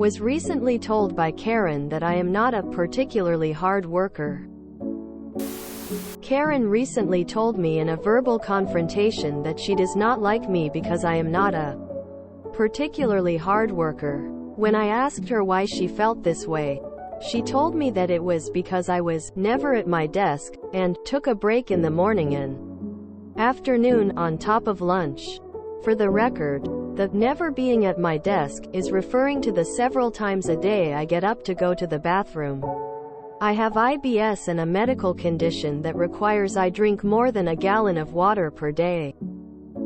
Was recently told by Karen that I am not a particularly hard worker. Karen recently told me in a verbal confrontation that she does not like me because I am not a particularly hard worker. When I asked her why she felt this way, she told me that it was because I was never at my desk, and took a break in the morning and afternoon on top of lunch. For the record, the never being at my desk is referring to the several times a day I get up to go to the bathroom. I have IBS and a medical condition that requires I drink more than a gallon of water per day.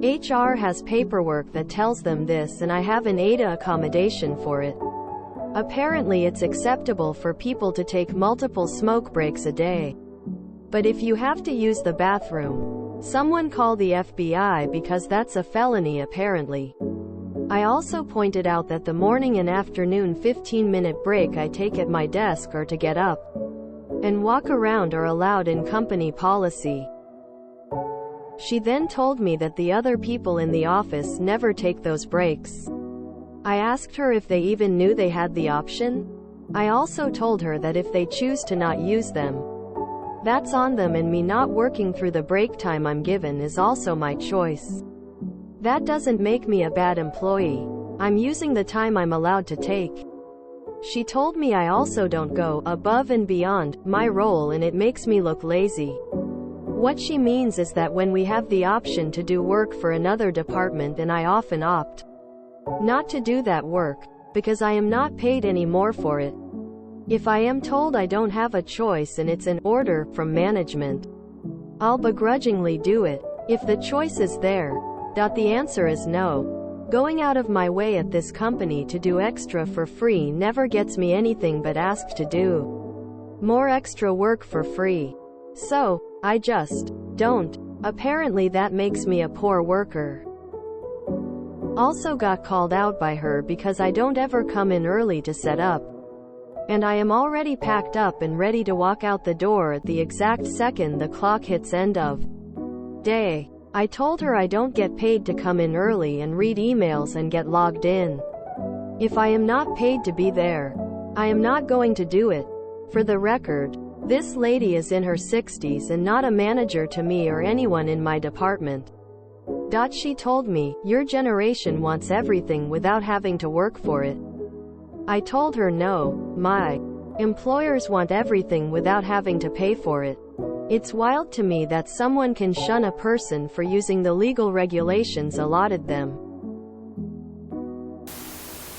HR has paperwork that tells them this, and I have an ADA accommodation for it. Apparently it's acceptable for people to take multiple smoke breaks a day. But if you have to use the bathroom, someone call the FBI because that's a felony apparently. I also pointed out that the morning and afternoon 15-minute break I take at my desk are to get up and walk around are allowed in company policy. She then told me that the other people in the office never take those breaks. I asked her if they even knew they had the option. I also told her that if they choose to not use them, that's on them, and me not working through the break time I'm given is also my choice. That doesn't make me a bad employee. I'm using the time I'm allowed to take. She told me I also don't go above and beyond my role and it makes me look lazy. What she means is that when we have the option to do work for another department, and I often opt not to do that work, because I am not paid any more for it. If I am told I don't have a choice and it's an order from management, I'll begrudgingly do it. If the choice is there, the answer is no. Going out of my way at this company to do extra for free never gets me anything but asked to do more extra work for free. So, I just don't. Apparently that makes me a poor worker. Also got called out by her because I don't ever come in early to set up. And I am already packed up and ready to walk out the door at the exact second the clock hits end of day. I told her I don't get paid to come in early and read emails and get logged in. If I am not paid to be there, I am not going to do it. For the record, this lady is in her 60s and not a manager to me or anyone in my department. She told me, your generation wants everything without having to work for it. I told her no, my employers want everything without having to pay for it. It's wild to me that someone can shun a person for using the legal regulations allotted them.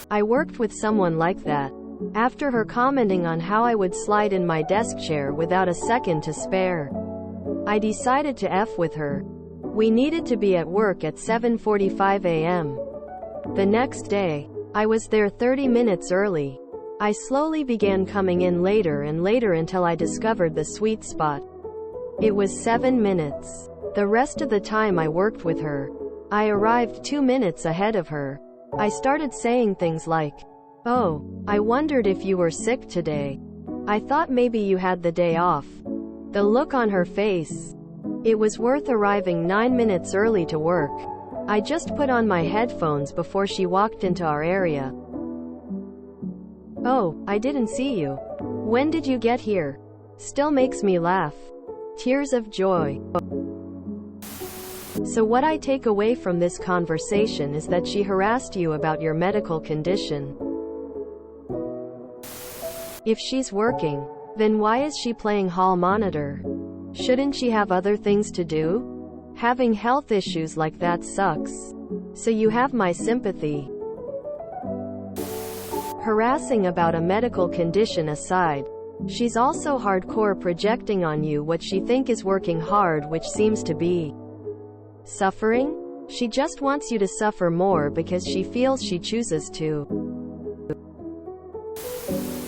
I worked with someone like that. After her commenting on how I would slide in my desk chair without a second to spare, I decided to F with her. We needed to be at work at 7:45 a.m. The next day, I was there 30 minutes early. I slowly began coming in later and later until I discovered the sweet spot. It was 7 minutes. The rest of the time I worked with her, I arrived 2 minutes ahead of her. I started saying things like, "Oh, I wondered if you were sick today. I thought maybe you had the day off." The look on her face. It was worth arriving 9 minutes early to work. I just put on my headphones before she walked into our area. "Oh, I didn't see you. When did you get here?" Still makes me laugh. Tears of joy. So what I take away from this conversation is that she harassed you about your medical condition. If she's working, then why is she playing hall monitor? Shouldn't she have other things to do? Having health issues like that sucks. So you have my sympathy. Harassing about a medical condition aside, she's also hardcore projecting on you what she think is working hard, which seems to be suffering. She just wants you to suffer more because she feels she chooses to.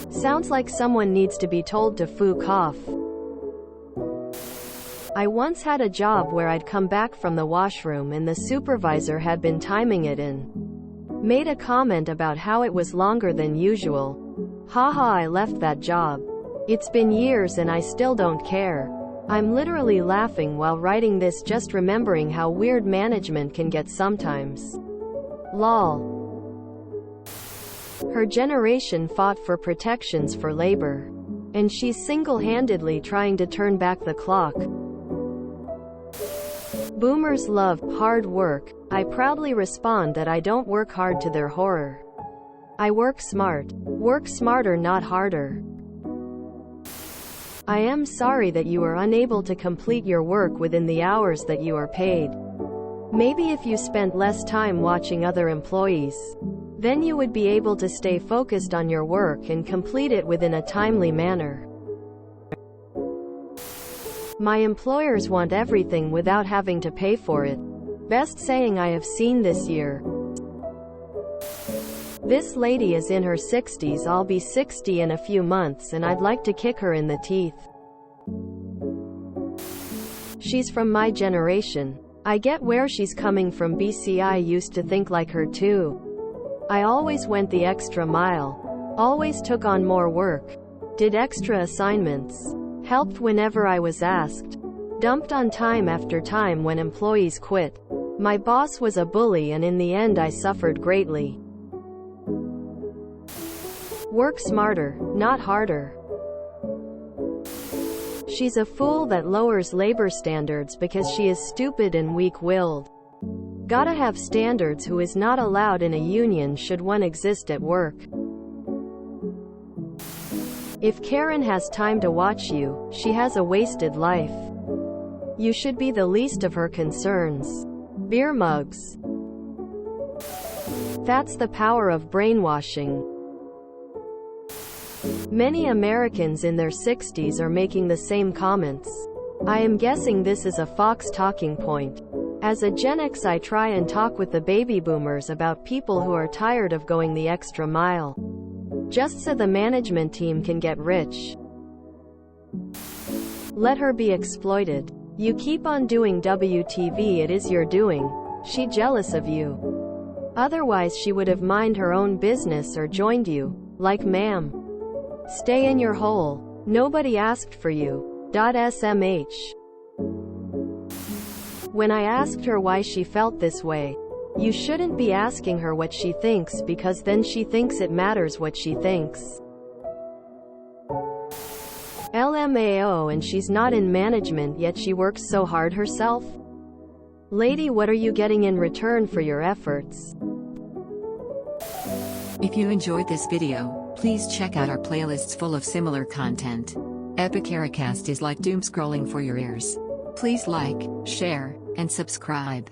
Sounds like someone needs to be told to fuck off. I once had a job where I'd come back from the washroom and the supervisor had been timing it and made a comment about how it was longer than usual. Haha, I left that job. It's been years and I still don't care. I'm literally laughing while writing this, just remembering how weird management can get sometimes. Lol. Her generation fought for protections for labor. And she's single-handedly trying to turn back the clock. Boomers love hard work. I proudly respond that I don't work hard to their horror. I work smart. Work smarter, not harder. I am sorry that you are unable to complete your work within the hours that you are paid. Maybe if you spent less time watching other employees, then you would be able to stay focused on your work and complete it within a timely manner. My employers want everything without having to pay for it. Best saying I have seen this year. This lady is in her 60s. I'll be 60 in a few months and I'd like to kick her in the teeth. She's from my generation. I get where she's coming from. I used to think like her too. I always went the extra mile. Always took on more work. Did extra assignments. Helped whenever I was asked. Dumped on time after time when employees quit. My boss was a bully and in the end I suffered greatly. Work smarter, not harder. She's a fool that lowers labor standards because she is stupid and weak-willed. Gotta have standards. Who is not allowed in a union should one exist at work. If Karen has time to watch you, she has a wasted life. You should be the least of her concerns. Beer mugs. That's the power of brainwashing. Many Americans in their 60s are making the same comments. I am guessing this is a Fox talking point. As a Gen X, I try and talk with the baby boomers about people who are tired of going the extra mile, just so the management team can get rich. Let her be exploited. You keep on doing WTV, it is your doing. She jealous of you. Otherwise she would have mind her own business or joined you. Like, ma'am, stay in your hole. Nobody asked for you. SMH. When I asked her why she felt this way, you shouldn't be asking her what she thinks, because then she thinks it matters what she thinks. LMAO, and she's not in management yet she works so hard herself. Lady, what are you getting in return for your efforts? If you enjoyed this video, please check out our playlists full of similar content. Epicaricast is like doom scrolling for your ears. Please like, share, and subscribe.